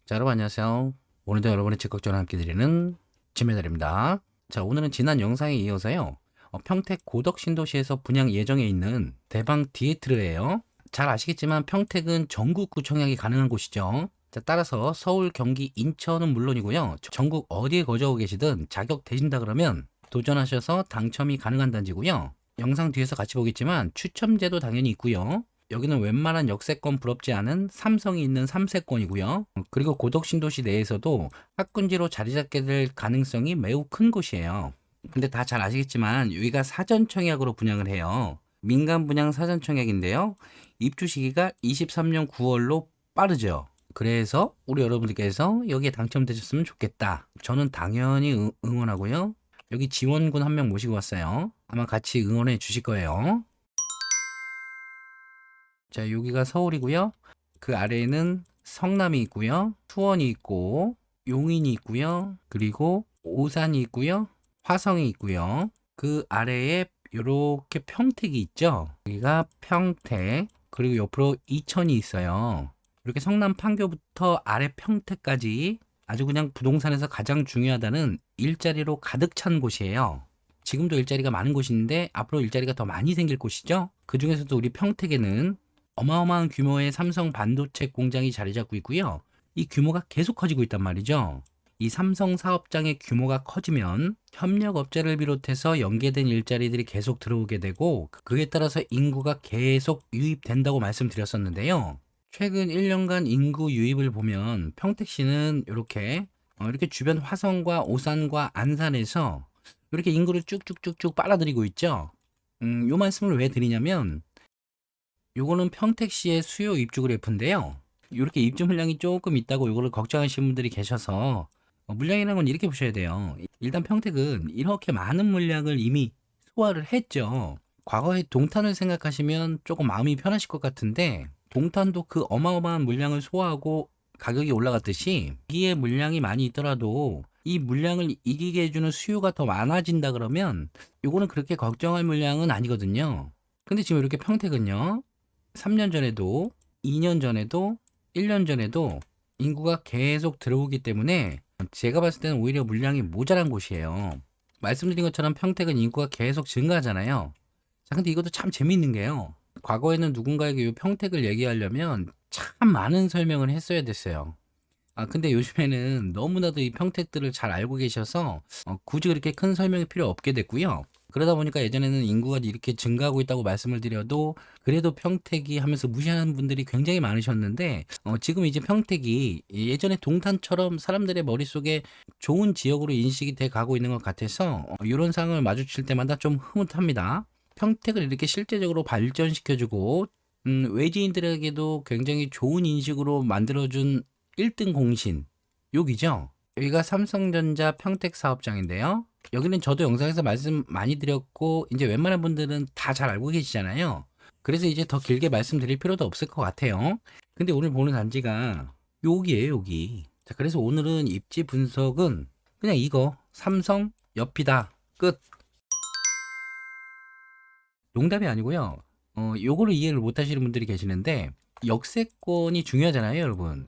자, 여러분 안녕하세요. 오늘도 여러분의 집 걱정을 함께 드리는 진매달입니다. 자, 오늘은 지난 영상에 이어서요. 평택 고덕 신도시에서 분양 예정에 있는 대방 디에트르예요. 잘 아시겠지만 평택은 전국구 청약이 가능한 곳이죠. 자, 따라서 서울, 경기, 인천은 물론이고요. 전국 어디에 거주하고 계시든 자격 되신다 그러면 도전하셔서 당첨이 가능한 단지고요. 영상 뒤에서 같이 보겠지만 추첨제도 당연히 있고요. 여기는 웬만한 역세권 부럽지 않은 삼성이 있는 3세권이고요. 그리고 고덕 신도시 내에서도 학군지로 자리 잡게 될 가능성이 매우 큰 곳이에요. 근데 다 잘 아시겠지만 여기가 사전 청약으로 분양을 해요. 민간 분양 사전 청약인데요. 입주 시기가 23년 9월로 빠르죠. 그래서 우리 여러분들께서 여기에 당첨되셨으면 좋겠다. 저는 당연히 응원하고요. 여기 지원군 한 명 모시고 왔어요. 아마 같이 응원해 주실 거예요. 자, 여기가 서울이고요. 그 아래에는 성남이 있고요. 수원이 있고 용인이 있고요. 그리고 오산이 있고요. 화성이 있고요. 그 아래에 이렇게 평택이 있죠. 여기가 평택, 그리고 옆으로 이천이 있어요. 이렇게 성남 판교부터 아래 평택까지 아주 그냥 부동산에서 가장 중요하다는 일자리로 가득 찬 곳이에요. 지금도 일자리가 많은 곳인데 앞으로 일자리가 더 많이 생길 곳이죠. 그 중에서도 우리 평택에는 어마어마한 규모의 삼성 반도체 공장이 자리 잡고 있고요. 이 규모가 계속 커지고 있단 말이죠. 이 삼성 사업장의 규모가 커지면 협력업체를 비롯해서 연계된 일자리들이 계속 들어오게 되고 그에 따라서 인구가 계속 유입된다고 말씀드렸었는데요. 최근 1년간 인구 유입을 보면 평택시는 이렇게 주변 화성과 오산과 안산에서 이렇게 인구를 쭉쭉쭉쭉 빨아들이고 있죠. 요 말씀을 왜 드리냐면 요거는 평택시의 수요 입주 그래프인데요. 이렇게 입주 물량이 조금 있다고 요거를 걱정하시는 분들이 계셔서 물량이라는 건 이렇게 보셔야 돼요. 일단 평택은 이렇게 많은 물량을 이미 소화를 했죠. 과거에 동탄을 생각하시면 조금 마음이 편하실 것 같은데 동탄도 그 어마어마한 물량을 소화하고 가격이 올라갔듯이 여기에 물량이 많이 있더라도 이 물량을 이기게 해주는 수요가 더 많아진다 그러면 요거는 그렇게 걱정할 물량은 아니거든요. 근데 지금 이렇게 평택은요. 3년 전에도 2년 전에도 1년 전에도 인구가 계속 들어오기 때문에 제가 봤을 때는 오히려 물량이 모자란 곳이에요. 말씀드린 것처럼 평택은 인구가 계속 증가하잖아요. 자, 근데 이것도 참 재미있는 게요. 과거에는 누군가에게 이 평택을 얘기하려면 참 많은 설명을 했어야 됐어요. 근데 요즘에는 너무나도 이 평택들을 잘 알고 계셔서 굳이 그렇게 큰 설명이 필요 없게 됐고요. 그러다 보니까 예전에는 인구가 이렇게 증가하고 있다고 말씀을 드려도 그래도 평택이 하면서 무시하는 분들이 굉장히 많으셨는데 지금 이제 평택이 예전에 동탄처럼 사람들의 머릿속에 좋은 지역으로 인식이 돼 가고 있는 것 같아서 이런 상황을 마주칠 때마다 좀 흐뭇합니다. 평택을 이렇게 실제적으로 발전시켜주고 외지인들에게도 굉장히 좋은 인식으로 만들어준 1등 공신 여기죠. 여기가 삼성전자 평택 사업장인데요. 여기는 저도 영상에서 말씀 많이 드렸고 이제 웬만한 분들은 다 잘 알고 계시잖아요. 그래서 이제 더 길게 말씀드릴 필요도 없을 것 같아요. 근데 오늘 보는 단지가 여기예요, 여기. 자, 그래서 오늘은 입지 분석은 그냥 이거 삼성 옆이다 끝. 농담이 아니고요. 요거를 이해를 못 하시는 분들이 계시는데 역세권이 중요하잖아요, 여러분.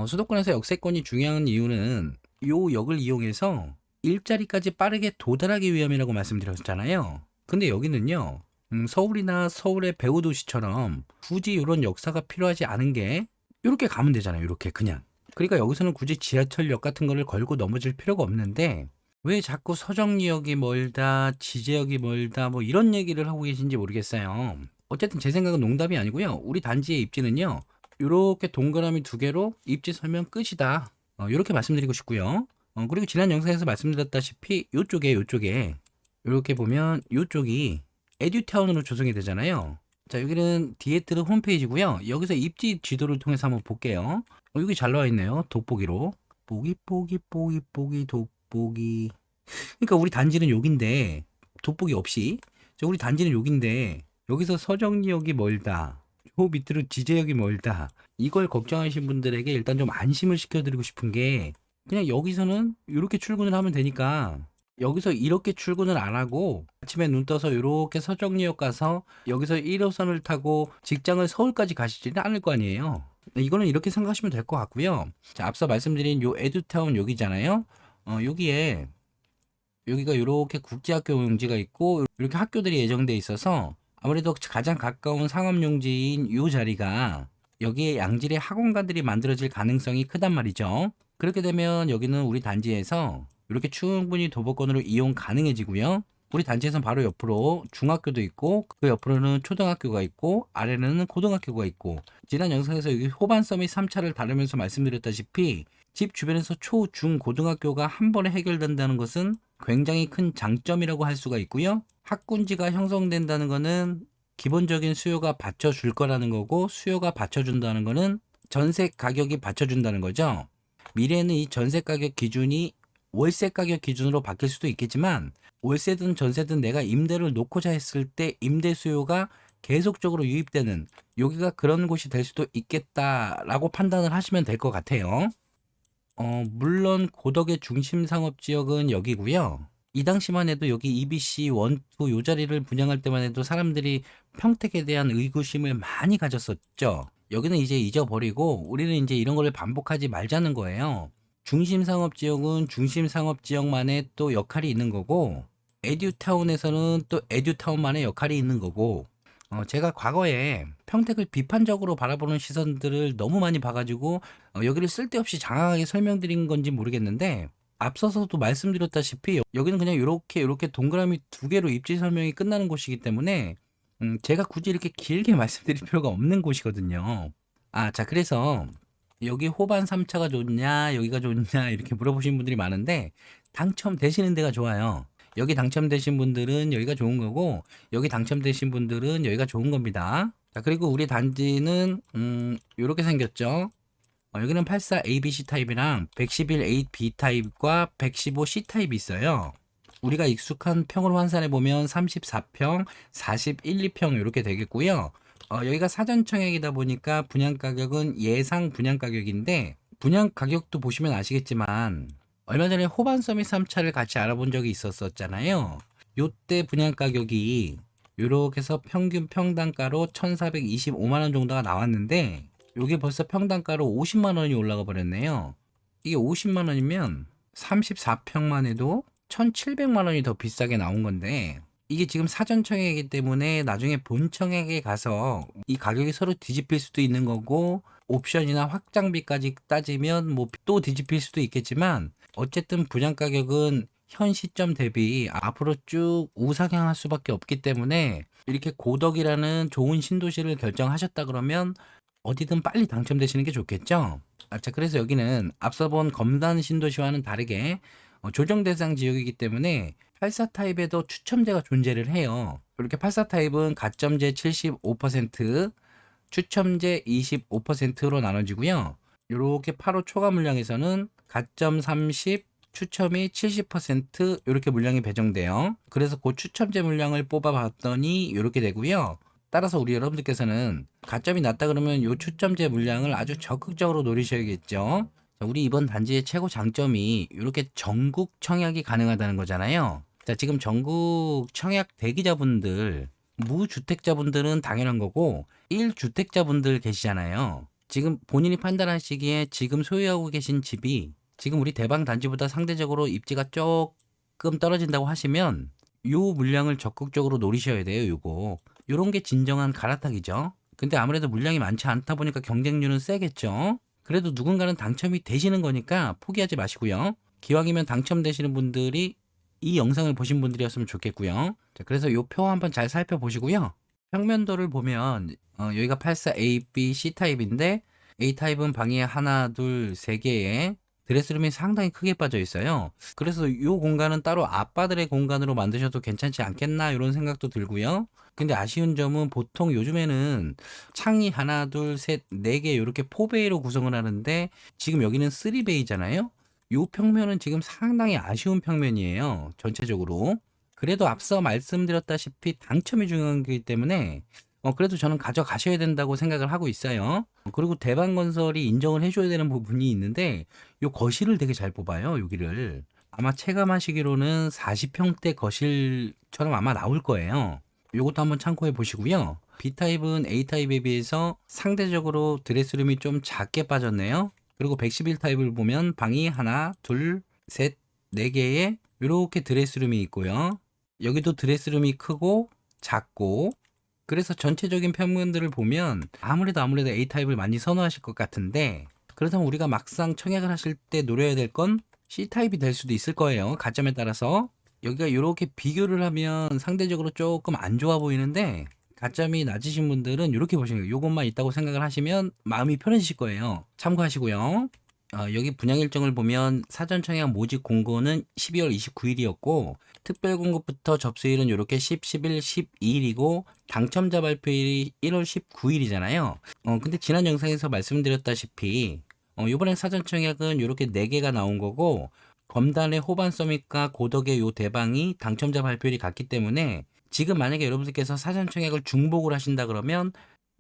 수도권에서 역세권이 중요한 이유는 요 역을 이용해서 일자리까지 빠르게 도달하기 위함이라고 말씀드렸잖아요. 근데 여기는요, 서울이나 서울의 배후 도시처럼 굳이 이런 역사가 필요하지 않은 게 이렇게 가면 되잖아요. 이렇게 그냥. 그러니까 여기서는 굳이 지하철역 같은 거를 걸고 넘어질 필요가 없는데 왜 자꾸 서정리역이 멀다, 지제역이 멀다, 뭐 이런 얘기를 하고 계신지 모르겠어요. 어쨌든 제 생각은 농담이 아니고요. 우리 단지의 입지는요, 이렇게 동그라미 두 개로 입지 설명 끝이다. 이렇게 말씀드리고 싶고요. 그리고 지난 영상에서 말씀드렸다시피 요쪽에 이렇게 보면 이쪽이 에듀타운으로 조성이 되잖아요. 자, 여기는 디에트르 홈페이지고요. 여기서 입지 지도를 통해서 한번 볼게요. 여기 잘 나와 있네요. 돋보기로. 보기 돋보기. 그러니까 우리 단지는 여긴데 돋보기 없이 우리 단지는 여긴데 여기서 서정리역이 멀다. 요 밑으로 지제역이 멀다. 이걸 걱정하시는 분들에게 일단 좀 안심을 시켜드리고 싶은 게 그냥 여기서는 이렇게 출근을 하면 되니까 여기서 이렇게 출근을 안 하고 아침에 눈 떠서 이렇게 서정리역 가서 여기서 1호선을 타고 직장을 서울까지 가시지는 않을 거 아니에요. 이거는 이렇게 생각하시면 될 것 같고요. 자, 앞서 말씀드린 요 에듀타운 여기잖아요. 여기에 여기가 이렇게 국제학교 용지가 있고 이렇게 학교들이 예정돼 있어서 아무래도 가장 가까운 상업용지인 이 자리가 여기에 양질의 학원가들이 만들어질 가능성이 크단 말이죠. 그렇게 되면 여기는 우리 단지에서 이렇게 충분히 도보권으로 이용 가능해지고요. 우리 단지에서는 바로 옆으로 중학교도 있고 그 옆으로는 초등학교가 있고 아래는 고등학교가 있고 지난 영상에서 여기 호반 서밋 3차를 다루면서 말씀드렸다시피 집 주변에서 초, 중, 고등학교가 한 번에 해결된다는 것은 굉장히 큰 장점이라고 할 수가 있고요. 학군지가 형성된다는 것은 기본적인 수요가 받쳐줄 거라는 거고 수요가 받쳐준다는 것은 전세 가격이 받쳐준다는 거죠. 미래에는 이 전세 가격 기준이 월세 가격 기준으로 바뀔 수도 있겠지만 월세든 전세든 내가 임대를 놓고자 했을 때 임대 수요가 계속적으로 유입되는 여기가 그런 곳이 될 수도 있겠다라고 판단을 하시면 될 것 같아요. 물론 고덕의 중심 상업 지역은 여기고요. 이 당시만 해도 여기 EBC 1, 2 요 자리를 분양할 때만 해도 사람들이 평택에 대한 의구심을 많이 가졌었죠. 여기는 이제 잊어버리고 우리는 이제 이런 걸 반복하지 말자는 거예요. 중심 상업 지역은 중심 상업 지역만의 또 역할이 있는 거고 에듀타운에서는 또 에듀타운만의 역할이 있는 거고 제가 과거에 평택을 비판적으로 바라보는 시선들을 너무 많이 봐가지고 여기를 쓸데없이 장황하게 설명드린 건지 모르겠는데 앞서서도 말씀드렸다시피 여기는 그냥 이렇게 동그라미 두 개로 입지 설명이 끝나는 곳이기 때문에 제가 굳이 이렇게 길게 말씀드릴 필요가 없는 곳이거든요. 자, 그래서 여기 호반 3차가 좋냐, 여기가 좋냐 이렇게 물어보시는 분들이 많은데 당첨되시는 데가 좋아요. 여기 당첨되신 분들은 여기가 좋은 거고 여기 당첨되신 분들은 여기가 좋은 겁니다. 자, 그리고 우리 단지는 이렇게 생겼죠. 여기는 84 ABC 타입이랑 111 8B 타입과 115 C 타입이 있어요. 우리가 익숙한 평으로 환산해 보면 34평, 41, 2평 이렇게 되겠고요. 여기가 사전 청약이다 보니까 분양 가격은 예상 분양 가격인데 분양 가격도 보시면 아시겠지만 얼마 전에 호반 서밋 3차를 같이 알아본 적이 있었잖아요. 요때 분양 가격이 요렇게 해서 평균 평당가로 1,425만 원 정도가 나왔는데 요게 벌써 평당가로 50만 원이 올라가 버렸네요. 이게 50만 원이면 34평만 해도 1,700만 원이 더 비싸게 나온 건데 이게 지금 사전 청약이기 때문에 나중에 본 청약에 가서 이 가격이 서로 뒤집힐 수도 있는 거고 옵션이나 확장비까지 따지면 뭐 또 뒤집힐 수도 있겠지만 어쨌든 분양 가격은 현 시점 대비 앞으로 쭉 우상향할 수밖에 없기 때문에 이렇게 고덕이라는 좋은 신도시를 결정하셨다 그러면 어디든 빨리 당첨되시는 게 좋겠죠. 자, 그래서 여기는 앞서 본 검단 신도시와는 다르게 조정 대상 지역이기 때문에 84 타입에도 추첨제가 존재를 해요. 이렇게 84 타입은 가점제 75%, 추첨제 25%로 나눠지고요. 이렇게 8호 초과 물량에서는 가점 30, 추첨이 70% 이렇게 물량이 배정돼요. 그래서 그 추첨제 물량을 뽑아봤더니 이렇게 되고요. 따라서 우리 여러분들께서는 가점이 낮다 그러면 이 추첨제 물량을 아주 적극적으로 노리셔야겠죠. 자, 우리 이번 단지의 최고 장점이 이렇게 전국 청약이 가능하다는 거잖아요. 자, 지금 전국 청약 대기자분들, 무주택자분들은 당연한 거고 1주택자분들 계시잖아요. 지금 본인이 판단하시기에 지금 소유하고 계신 집이 지금 우리 대방 단지보다 상대적으로 입지가 조금 떨어진다고 하시면 요 물량을 적극적으로 노리셔야 돼요. 요거. 요런 게 진정한 갈아타기죠. 근데 아무래도 물량이 많지 않다 보니까 경쟁률은 세겠죠. 그래도 누군가는 당첨이 되시는 거니까 포기하지 마시고요. 기왕이면 당첨되시는 분들이 이 영상을 보신 분들이었으면 좋겠고요. 자, 그래서 요 표 한번 잘 살펴보시고요. 평면도를 보면 여기가 84 A, B, C 타입인데 A 타입은 방이 하나, 둘, 세 개에 드레스룸이 상당히 크게 빠져 있어요. 그래서 이 공간은 따로 아빠들의 공간으로 만드셔도 괜찮지 않겠나 이런 생각도 들고요. 근데 아쉬운 점은 보통 요즘에는 창이 하나, 둘, 셋, 네 개 이렇게 4베이로 구성을 하는데 지금 여기는 3베이잖아요. 이 평면은 지금 상당히 아쉬운 평면이에요. 전체적으로. 그래도 앞서 말씀드렸다시피 당첨이 중요한 거기 때문에 그래도 저는 가져가셔야 된다고 생각을 하고 있어요. 그리고 대방건설이 인정을 해줘야 되는 부분이 있는데 요 거실을 되게 잘 뽑아요. 여기를 아마 체감하시기로는 40평대 거실처럼 아마 나올 거예요. 요것도 한번 참고해 보시고요. B타입은 A타입에 비해서 상대적으로 드레스룸이 좀 작게 빠졌네요. 그리고 111타입을 보면 방이 하나, 둘, 셋, 네 개의 이렇게 드레스룸이 있고요. 여기도 드레스룸이 크고 작고, 그래서 전체적인 평면들을 보면 아무래도 A타입을 많이 선호하실 것 같은데, 그렇다면 우리가 막상 청약을 하실 때 노려야 될 건 C타입이 될 수도 있을 거예요. 가점에 따라서. 여기가 이렇게 비교를 하면 상대적으로 조금 안 좋아 보이는데, 가점이 낮으신 분들은 이렇게 보시는 거예요. 이것만 있다고 생각을 하시면 마음이 편해지실 거예요. 참고하시고요. 여기 분양 일정을 보면 사전 청약 모집 공고는 12월 29일이었고, 특별 공고부터 접수일은 이렇게 10, 11, 12일이고, 당첨자 발표일이 1월 19일이잖아요. 근데 지난 영상에서 말씀드렸다시피, 이번에 사전 청약은 이렇게 4개가 나온 거고, 검단의 호반 서밋과 고덕의 요 대방이 당첨자 발표일이 같기 때문에, 지금 만약에 여러분들께서 사전 청약을 중복을 하신다 그러면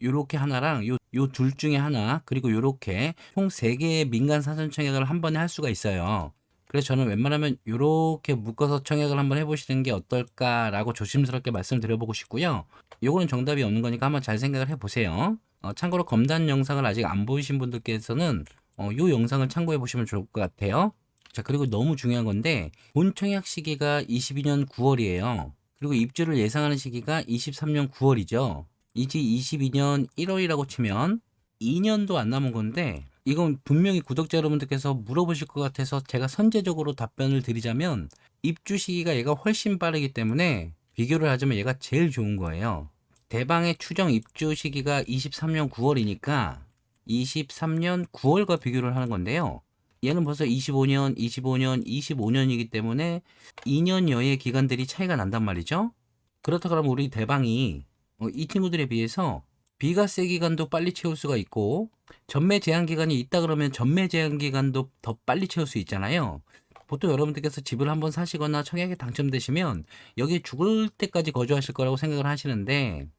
요렇게 하나랑 요 둘 중에 하나, 그리고 요렇게 총 3개의 민간 사전 청약을 한 번에 할 수가 있어요. 그래서 저는 웬만하면 요렇게 묶어서 청약을 한번 해보시는 게 어떨까라고 조심스럽게 말씀드려보고 싶고요. 요거는 정답이 없는 거니까 한번 잘 생각을 해보세요. 참고로 검단 영상을 아직 안 보이신 분들께서는 요 영상을 참고해 보시면 좋을 것 같아요. 자, 그리고 너무 중요한 건데 본 청약 시기가 22년 9월이에요. 그리고 입주를 예상하는 시기가 23년 9월이죠. 이제 22년 1월이라고 치면 2년도 안 남은 건데, 이건 분명히 구독자 여러분들께서 물어보실 것 같아서 제가 선제적으로 답변을 드리자면, 입주 시기가 얘가 훨씬 빠르기 때문에 비교를 하자면 얘가 제일 좋은 거예요. 대방의 추정 입주 시기가 23년 9월이니까 23년 9월과 비교를 하는 건데요. 얘는 벌써 25년, 25년이기 때문에 2년여의 기간들이 차이가 난단 말이죠. 그렇다 그러면 우리 대방이 이 친구들에 비해서 비과세 기간도 빨리 채울 수가 있고, 전매 제한 기간이 있다 그러면 전매 제한 기간도 더 빨리 채울 수 있잖아요. 보통 여러분들께서 집을 한번 사시거나 청약에 당첨되시면 여기 죽을 때까지 거주하실 거라고 생각을 하시는데,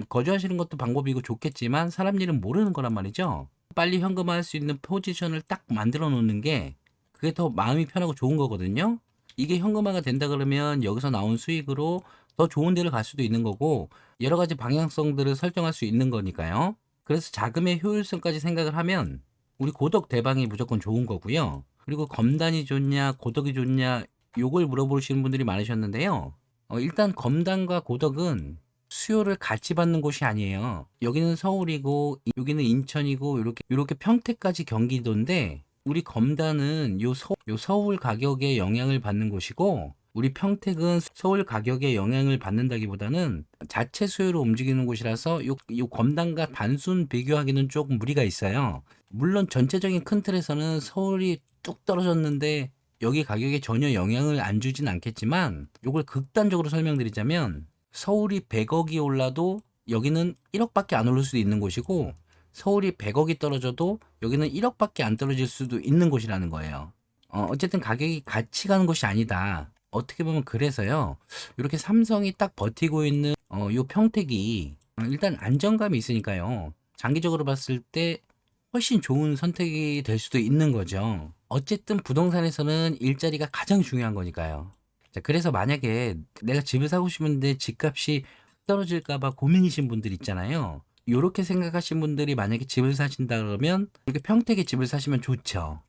거주하시는 것도 방법이고 좋겠지만 사람 일은 모르는 거란 말이죠. 빨리 현금화할 수 있는 포지션을 딱 만들어 놓는 게 그게 더 마음이 편하고 좋은 거거든요. 이게 현금화가 된다 그러면 여기서 나온 수익으로 더 좋은 데를 갈 수도 있는 거고, 여러 가지 방향성들을 설정할 수 있는 거니까요. 그래서 자금의 효율성까지 생각을 하면 우리 고덕 대방이 무조건 좋은 거고요. 그리고 검단이 좋냐 고덕이 좋냐 요걸 물어보시는 분들이 많으셨는데요. 일단 검단과 고덕은 수요를 같이 받는 곳이 아니에요. 여기는 서울이고 여기는 인천이고 이렇게 평택까지 경기도인데, 우리 검단은 요 서울 가격에 영향을 받는 곳이고, 우리 평택은 서울 가격에 영향을 받는다기보다는 자체 수요로 움직이는 곳이라서 요 검단과 단순 비교하기는 조금 무리가 있어요. 물론 전체적인 큰 틀에서는 서울이 뚝 떨어졌는데 여기 가격에 전혀 영향을 안 주진 않겠지만, 요걸 극단적으로 설명드리자면 서울이 100억이 올라도 여기는 1억밖에 안 오를 수도 있는 곳이고, 서울이 100억이 떨어져도 여기는 1억밖에 안 떨어질 수도 있는 곳이라는 거예요. 어쨌든 가격이 같이 가는 곳이 아니다. 어떻게 보면 그래서요. 이렇게 삼성이 딱 버티고 있는 요 평택이 일단 안정감이 있으니까요. 장기적으로 봤을 때 훨씬 좋은 선택이 될 수도 있는 거죠. 어쨌든 부동산에서는 일자리가 가장 중요한 거니까요. 자, 그래서 만약에 내가 집을 사고 싶은데 집값이 떨어질까 봐 고민이신 분들 있잖아요. 요렇게 생각하신 분들이 만약에 집을 사신다 그러면 이렇게 평택에 집을 사시면 좋죠.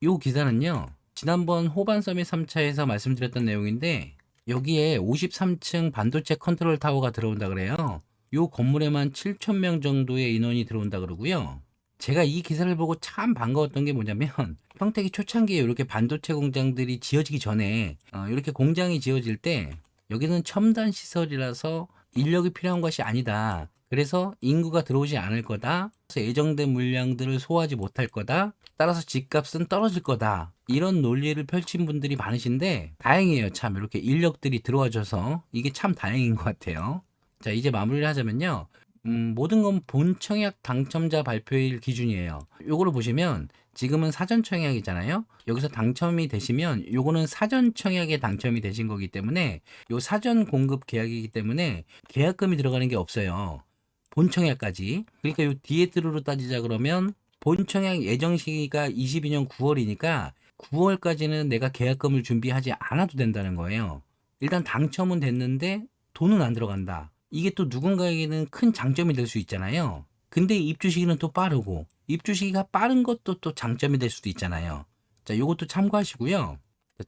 요 기사는요. 지난번 호반섬의 3차에서 말씀드렸던 내용인데, 여기에 53층 반도체 컨트롤 타워가 들어온다 그래요. 요 건물에만 7,000명 정도의 인원이 들어온다 그러고요. 제가 이 기사를 보고 참 반가웠던 게 뭐냐면 평택이 초창기에 이렇게 반도체 공장들이 지어지기 전에 이렇게 공장이 지어질 때 여기는 첨단 시설이라서 인력이 필요한 것이 아니다. 그래서 인구가 들어오지 않을 거다. 그래서 예정된 물량들을 소화하지 못할 거다. 따라서 집값은 떨어질 거다. 이런 논리를 펼친 분들이 많으신데 다행이에요. 참 이렇게 인력들이 들어와줘서 이게 참 다행인 것 같아요. 자, 이제 마무리를 하자면요. 모든 건 본 청약 당첨자 발표일 기준이에요. 요거를 보시면 지금은 사전 청약이잖아요. 여기서 당첨이 되시면 요거는 사전 청약에 당첨이 되신 거기 때문에 요 사전 공급 계약이기 때문에 계약금이 들어가는 게 없어요. 본 청약까지. 그러니까 요 뒤에 들으로 따지자 그러면 본 청약 예정 시기가 22년 9월이니까 9월까지는 내가 계약금을 준비하지 않아도 된다는 거예요. 일단 당첨은 됐는데 돈은 안 들어간다. 이게 또 누군가에게는 큰 장점이 될 수 있잖아요. 근데 입주 시기는 또 빠르고 입주 시기가 빠른 것도 또 장점이 될 수도 있잖아요. 자, 요것도 참고하시고요.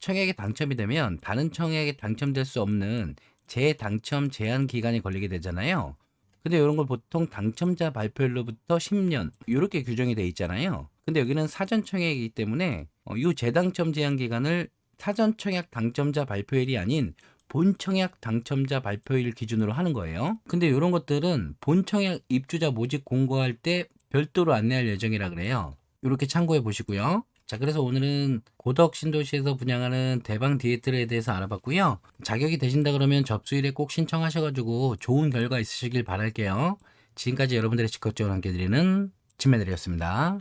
청약에 당첨이 되면 다른 청약에 당첨될 수 없는 재당첨 제한 기간이 걸리게 되잖아요. 근데 이런 걸 보통 당첨자 발표일로부터 10년 이렇게 규정이 돼 있잖아요. 근데 여기는 사전 청약이기 때문에 이 재당첨 제한 기간을 사전 청약 당첨자 발표일이 아닌 본 청약 당첨자 발표일 기준으로 하는 거예요. 근데 이런 것들은 본 청약 입주자 모집 공고할 때 별도로 안내할 예정이라 그래요. 이렇게 참고해 보시고요. 자, 그래서 오늘은 고덕 신도시에서 분양하는 대방 디에트에 대해서 알아봤고요. 자격이 되신다 그러면 접수일에 꼭 신청하셔가지고 좋은 결과 있으시길 바랄게요. 지금까지 여러분들의 직접 지원 함께 드리는 진매들이었습니다.